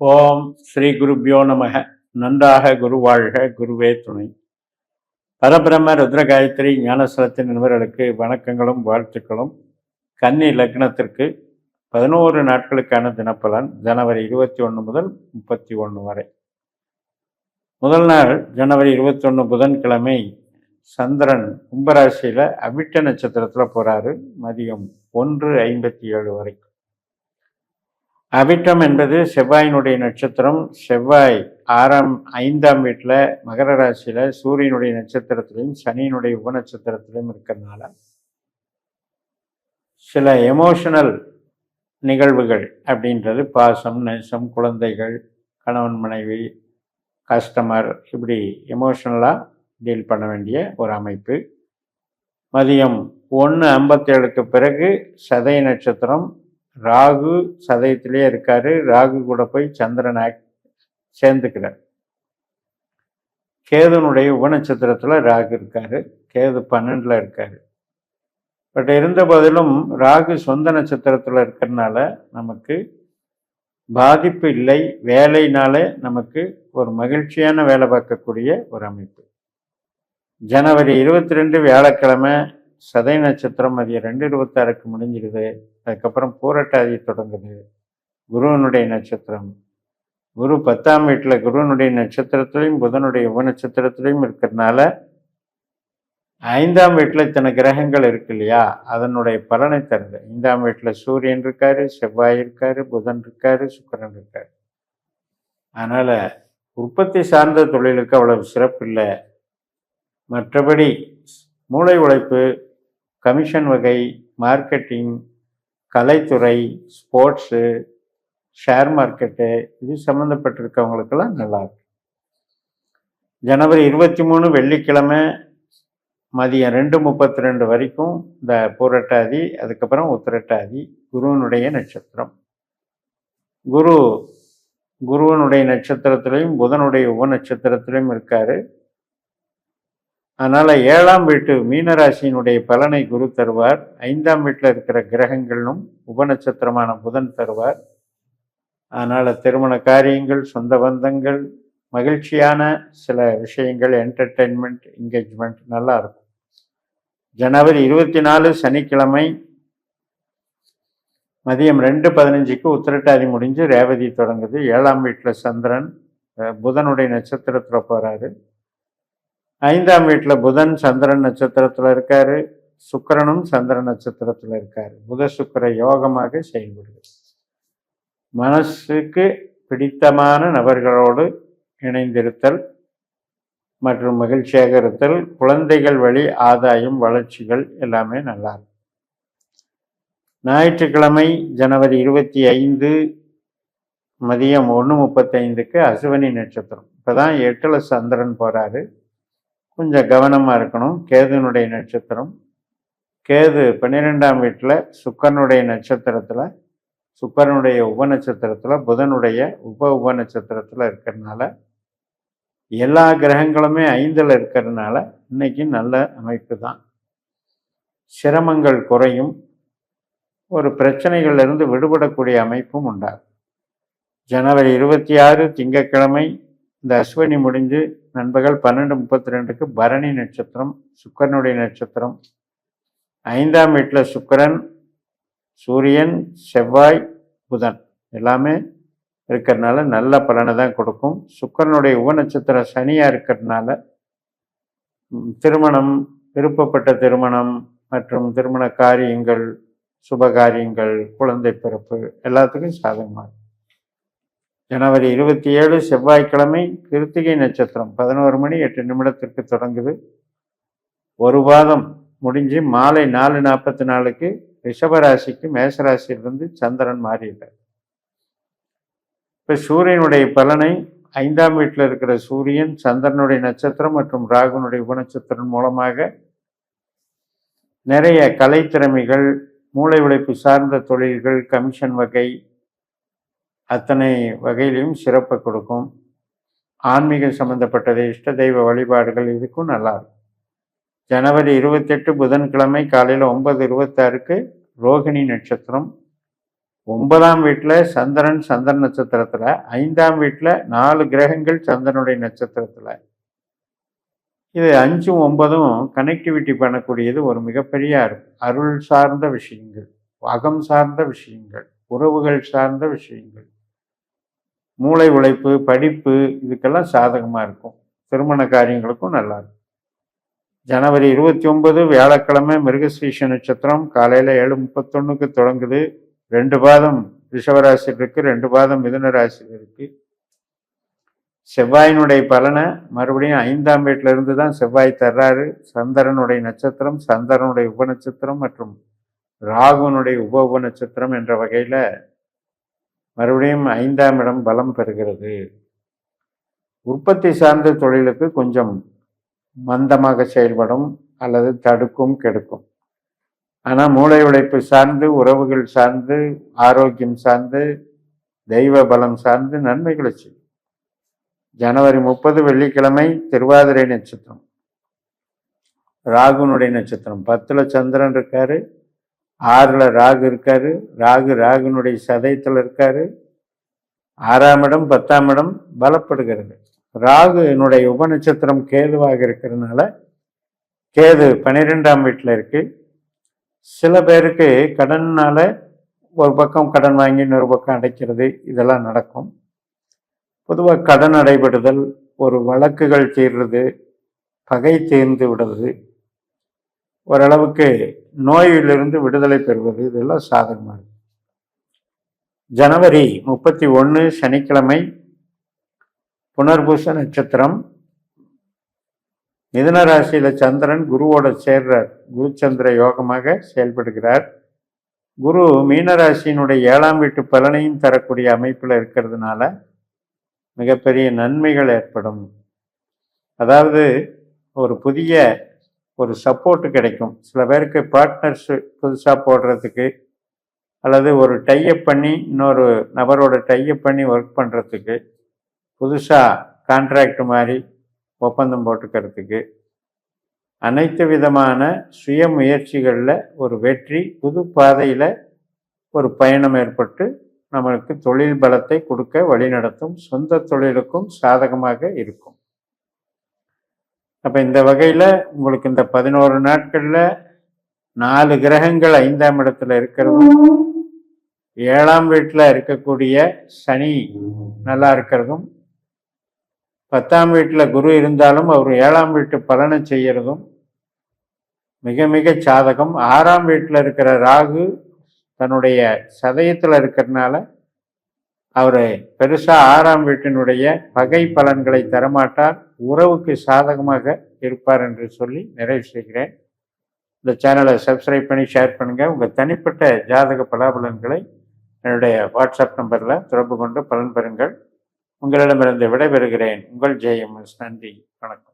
ஓம் ஸ்ரீ குருப்யோ நமக. நன்றாக குரு வாழ்க, குருவே துணை. பரபிரம்ம ருத்ர காயத்ரி ஞானஸ்தலத்தின் நண்பர்களுக்கு வணக்கங்களும் வாழ்த்துக்களும். கன்னி லக்னத்திற்கு 11 நாட்களுக்கான தினப்பலன் ஜனவரி 21 முதல் 31 வரை. முதல் நாள் ஜனவரி 21 புதன்கிழமை. சந்திரன் கும்பராசியில் அவிட்ட நட்சத்திரத்தில் போகிறாரு. மதியம் 1:57 வரைக்கும். அவிட்டம் என்பது செவ்வாயினுடைய நட்சத்திரம். செவ்வாய் 5ஆம் வீட்டில் மகர ராசியில் சூரியனுடைய நட்சத்திரத்திலையும் சனியினுடைய உபநட்சத்திரத்திலையும் இருக்கிறதுனால சில எமோஷனல் நிகழ்வுகள் அப்படின்றது பாசம், நேசம், குழந்தைகள், கணவன் மனைவி, கஸ்டமர், இப்படி எமோஷனலாக டீல் பண்ண வேண்டிய ஒரு அமைப்பு. மதியம் 1:57க்கு பிறகு சதய நட்சத்திரம். ராகு சதயத்திலே இருக்காரு. ராகு கூட போய் சந்திரன் சேர்ந்துக்கிறார். கேதுனுடைய உபநட்சத்திரத்தில் ராகு இருக்காரு. கேது 12ல் இருக்காரு. பட் இருந்த போதிலும் ராகு சொந்த நட்சத்திரத்தில் இருக்கிறதுனால நமக்கு பாதிப்பு இல்லை. வேலையினாலே நமக்கு ஒரு மகிழ்ச்சியான வேலை பார்க்கக்கூடிய ஒரு அமைப்பு. ஜனவரி 22 வியாழக்கிழமை சதய நட்சத்திரம் மதியம் 2:26க்கு முடிஞ்சிடுது. அதுக்கப்புறம் பூரட்டாதி தொடங்குது. குருவனுடைய நட்சத்திரம். குரு 10ஆம் வீட்டில் குருவனுடைய நட்சத்திரத்திலையும் புதனுடைய உபநட்சத்திரத்திலையும் இருக்கிறதுனால 5ஆம் வீட்டில் இத்தனை கிரகங்கள் இருக்கு இல்லையா, அதனுடைய பலனை தருது. 5ஆம் வீட்டில் சூரியன் இருக்காரு, செவ்வாய் இருக்காரு, புதன் இருக்காரு, சுக்கிரன் இருக்காரு. அதனால உற்பத்தி சார்ந்த தொழிலுக்கு அவ்வளவு சிறப்பு இல்லை. மற்றபடி மூளை உழைப்பு, கமிஷன் வகை, மார்க்கெட்டிங், கலைத்துறை, ஸ்போர்ட்ஸு, ஷேர் மார்க்கெட்டு, இது சம்மந்தப்பட்டிருக்கவங்களுக்கெல்லாம் நல்லா இருக்கு. ஜனவரி 23 வெள்ளிக்கிழமை மதியம் 2:32 வரைக்கும் இந்த பூரட்டாதி, அதுக்கப்புறம் உத்திரட்டாதி. குருவனுடைய நட்சத்திரம். குருவனுடைய நட்சத்திரத்திலையும் புதனுடைய உபநட்சத்திரத்திலையும் இருக்காரு. அதனால் 7ஆம் வீட்டு மீனராசியினுடைய பலனை குரு தருவார். 5ஆம் வீட்டில் இருக்கிற கிரகங்களும் உபநட்சத்திரமான புதன் தருவார். அதனால் திருமண காரியங்கள், சொந்த பந்தங்கள், மகிழ்ச்சியான சில விஷயங்கள், என்டர்டெயின்மெண்ட், என்கேஜ்மெண்ட் நல்லா இருக்கும். ஜனவரி 24 சனிக்கிழமை மதியம் 2:15க்கு உத்திரட்டாதி முடிஞ்சு ரேவதி தொடங்குது. 7ஆம் வீட்டில் சந்திரன் புதனுடைய நட்சத்திரத்தில் போகிறாரு. 5ஆம் வீட்டில் புதன் சந்திரன் நட்சத்திரத்தில் இருக்காரு. சுக்கிரனும் சந்திரன் நட்சத்திரத்தில் இருக்காரு. புத சுக்கிர யோகமாக செயல்படுது. மனசுக்கு பிடித்தமான நபர்களோடு இணைந்திருத்தல் மற்றும் மகிழ்ச்சியாக இருத்தல், குழந்தைகள் வழி ஆதாயம், வளர்ச்சிகள் எல்லாமே நல்லா இருக்கும். ஞாயிற்றுக்கிழமை ஜனவரி 25 மதியம் 1:35க்கு அசுவனி நட்சத்திரம். இப்போதான் 8ல் சந்திரன் போகிறாரு. கொஞ்சம் கவனமாக இருக்கணும். கேதுனுடைய நட்சத்திரம். கேது 12ஆம் வீட்டில் சுக்கிரனுடைய நட்சத்திரத்தில், சுக்கிரனுடைய உபநட்சத்திரத்தில், புதனுடைய உபநட்சத்திரத்தில் இருக்கிறதுனால எல்லா கிரகங்களுமே 5ல் இருக்கிறதுனால இன்னைக்கு நல்ல அமைப்பு தான். சிரமங்கள் குறையும். ஒரு பிரச்சனைகளிலிருந்து விடுபடக்கூடிய அமைப்பும் உண்டாகும். ஜனவரி 26 திங்கட்கிழமை இந்த அஸ்வினி முடிஞ்சு நண்பகல் 12:32க்கு பரணி நட்சத்திரம், சுக்கிரனுடைய நட்சத்திரம். 5ஆம் வீட்டில் சுக்கிரன், சூரியன், செவ்வாய், புதன் எல்லாமே இருக்கிறதுனால நல்ல பலனை தான் கொடுக்கும். சுக்கிரனுடைய உபநட்சத்திரம் சனியாக இருக்கிறதுனால திருமணம், விருப்பப்பட்ட திருமணம் மற்றும் திருமண காரியங்கள், சுபகாரியங்கள், குழந்தை பிறப்பு எல்லாத்துக்கும் சாதகமாக. ஜனவரி 27 செவ்வாய்க்கிழமை கிருத்திகை நட்சத்திரம் 11:08 தொடங்குது. ஒரு வாதம் முடிஞ்சு மாலை 4:44க்கு ரிஷபராசிக்கு மேசராசியிலிருந்து சந்திரன் மாறிட்டார். இப்போ சூரியனுடைய பலனை 5ஆம் வீட்டில் இருக்கிற சூரியன் சந்திரனுடைய நட்சத்திரம் மற்றும் ராகுனுடைய உபநட்சத்திரம் மூலமாக நிறைய கலைத்திறமைகள், மூளை உழைப்பு சார்ந்த தொழில்கள், கமிஷன் வகை அத்தனை வகையிலையும் சிறப்பை கொடுக்கும். ஆன்மீகம் சம்பந்தப்பட்டது, இஷ்ட தெய்வ வழிபாடுகள், இதுக்கும் நல்லா இருக்கும். ஜனவரி 28 புதன்கிழமை காலையில் 9:26க்கு ரோகிணி நட்சத்திரம். 9ஆம் வீட்டில் சந்திரன் சந்திரன் நட்சத்திரத்தில், 5ஆம் வீட்டில் 4 கிரகங்கள் சந்திரனுடைய நட்சத்திரத்தில். இது 5ம் 9ம் கனெக்டிவிட்டி பண்ணக்கூடியது ஒரு மிகப்பெரிய அருள் சார்ந்த விஷயங்கள், அகம் சார்ந்த விஷயங்கள், உறவுகள் சார்ந்த விஷயங்கள், மூளை உழைப்பு, படிப்பு, இதுக்கெல்லாம் சாதகமாக இருக்கும். திருமண காரியங்களுக்கும் நல்லா இருக்கும். ஜனவரி 29 வியாழக்கிழமை மிருகஸ்ரீஷ நட்சத்திரம் காலையில் 7:31 தொடங்குது. 2 பாதம் ரிஷபராசியில் இருக்கு, 2 பாதம் மிதுன ராசியில் இருக்கு. செவ்வாயினுடைய பலனை மறுபடியும் 5ஆம் வீட்டில இருந்து தான் செவ்வாய் தர்றாரு. சந்திரனுடைய நட்சத்திரம், சந்திரனுடைய உபநட்சத்திரம் மற்றும் ராகுனுடைய உப நட்சத்திரம் என்ற வகையில் மறுபடியும் 5ஆம் இடம் பலம் பெறுகிறது. உற்பத்தி சார்ந்த தொழிலுக்கு கொஞ்சம் மந்தமாக செயல்படும் அல்லது தடுக்கும், கெடுக்கும். ஆனால் மூளை உழைப்பு சார்ந்து, உறவுகள் சார்ந்து, ஆரோக்கியம் சார்ந்து, தெய்வ பலம் சார்ந்து நன்மைகளை செய்யும். ஜனவரி 30 வெள்ளிக்கிழமை திருவாதிரை நட்சத்திரம், ராகுனுடைய நட்சத்திரம். 10ல் சந்திரன் இருக்காரு, 6ல் ராகு இருக்காரு. ராகுனுடைய சதயத்தில் இருக்காரு. 6ஆம் இடம் 10ஆம் இடம் பலப்படுகிறது. ராகு என்னுடைய உபநட்சத்திரம் கேதுவாக இருக்கிறதுனால கேது 12ஆம் வீட்டில் இருக்கு. சில பேருக்கு கடன்னால ஒரு பக்கம் கடன் வாங்கி இன்னொரு பக்கம் அடைக்கிறது, இதெல்லாம் நடக்கும். பொதுவாக கடன் அடைபடுதல், ஒரு வழக்குகள் தீர்றது, பகை தீர்ந்து விடுறது, ஓரளவுக்கு நோயிலிருந்து விடுதலை பெறுவது, இதெல்லாம் சாதகமாக இருக்கு. ஜனவரி 31 சனிக்கிழமை புனர்பூச நட்சத்திரம். மிதுன ராசியில சந்திரன் குருவோட சேர்றார். குரு சந்திர யோகமாக செயல்படுகிறார். குரு மீனராசியினுடைய 7ஆம் வீட்டு பலனையும் தரக்கூடிய அமைப்பில் இருக்கிறதுனால மிகப்பெரிய நன்மைகள் ஏற்படும். அதாவது ஒரு புதிய ஒரு சப்போர்ட் கிடைக்கும். சில பேருக்கு பார்ட்னர்ஸ் புதுசாக போடுறதுக்கு அல்லது ஒரு டைஅப் பண்ணி இன்னொரு நபரோட டைஅப் பண்ணி ஒர்க் பண்ணுறதுக்கு, புதுசாக கான்ட்ராக்ட் மாதிரி ஒப்பந்தம் போட்டுக்கிறதுக்கு, அனைத்து விதமான சுய முயற்சிகளில் ஒரு வெற்றி, புது பாதையில் ஒரு பயணம் ஏற்பட்டு நம்மளுக்கு தொழில் பலத்தை கொடுக்க வழிநடத்தும். சொந்த தொழிலுக்கும் சாதகமாக இருக்கும். அப்போ இந்த வகையில் உங்களுக்கு இந்த 11 நாட்களில் 4 கிரகங்கள் 5ஆம் இடத்துல இருக்கிறதும், 7ஆம் வீட்டில் இருக்கக்கூடிய சனி நல்லா இருக்கிறதும், 10ஆம் வீட்டில் குரு இருந்தாலும் அவர் 7ஆம் வீட்டு பலனை செய்யறதும் மிக மிக சாதகம். 6ஆம் வீட்டில் இருக்கிற ராகு தன்னுடைய சதயத்தில் இருக்கிறதுனால அவர் பெருசாக 6ஆம் வீட்டினுடைய பகை பலன்களை தரமாட்டார், உறவுக்கு சாதகமாக இருப்பார் என்று சொல்லி நிறைவு செய்கிறேன். இந்த சேனலை சப்ஸ்கிரைப் பண்ணி ஷேர் பண்ணுங்கள். உங்கள் தனிப்பட்ட ஜாதக பலாபலன்களை என்னுடைய வாட்ஸ்அப் நம்பரில் தொடர்பு கொண்டு பலன் பெறுங்கள். உங்களிடமிருந்து விடைபெறுகிறேன். உங்கள் ஜெயம். நன்றி, வணக்கம்.